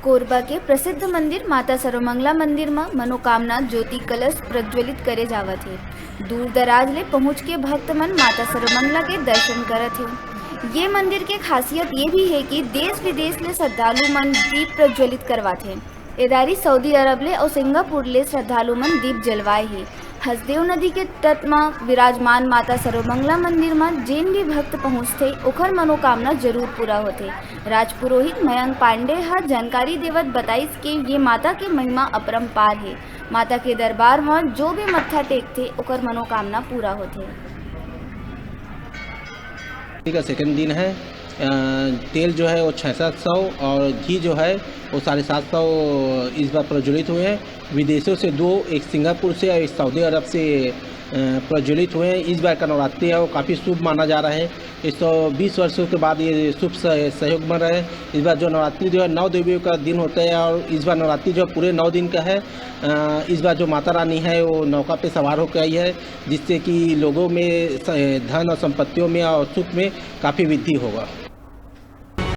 कोरबा के प्रसिद्ध मंदिर माता सर्वमंगला मंदिर में मनोकामना ज्योति कलश प्रज्वलित करे जावत है। दूर दराज ले पहुँच के भक्त मन माता सर्वमंगला के दर्शन करत है। ये मंदिर के खासियत ये भी है कि देश विदेश ले श्रद्धालु मन दीप प्रज्वलित करवाते हैं। एदारी सऊदी अरब ले और सिंगापुर ले श्रद्धालु मन दीप जलवाए है। हसदेव नदी के तट में विराजमान माता सर्वमंगला मंदिर में जिन भी भक्त पहुँचते ओखर मनोकामना जरूर पूरा होते। राजपुरोहित मयंक पांडे हर जानकारी देवत बताइस कि ये माता के महिमा अपरंपार है। माता के दरबार में जो भी मत्था टेकते ओकर मनोकामना पूरा होते। का सेकंड दिन है। तेल जो है वो 600-700 और घी जो है वो 750 इस बार प्रज्वलित हुए हैं। विदेशों से 2, एक सिंगापुर से और एक सऊदी अरब से प्रज्वलित हुए हैं। इस बार का नवरात्रि है वो काफ़ी शुभ माना जा रहा है। 120 वर्षों के बाद ये शुभ सहयोग बन रहा है। इस बार जो नवरात्रि जो है 9 देवियों का दिन होता है और इस बार नवरात्रि जो पूरे 9 दिन का है। इस बार जो माता रानी है वो नौका पे सवार होकर आई है, जिससे कि लोगों में धन और संपत्तियों में और सुख में काफ़ी वृद्धि होगा।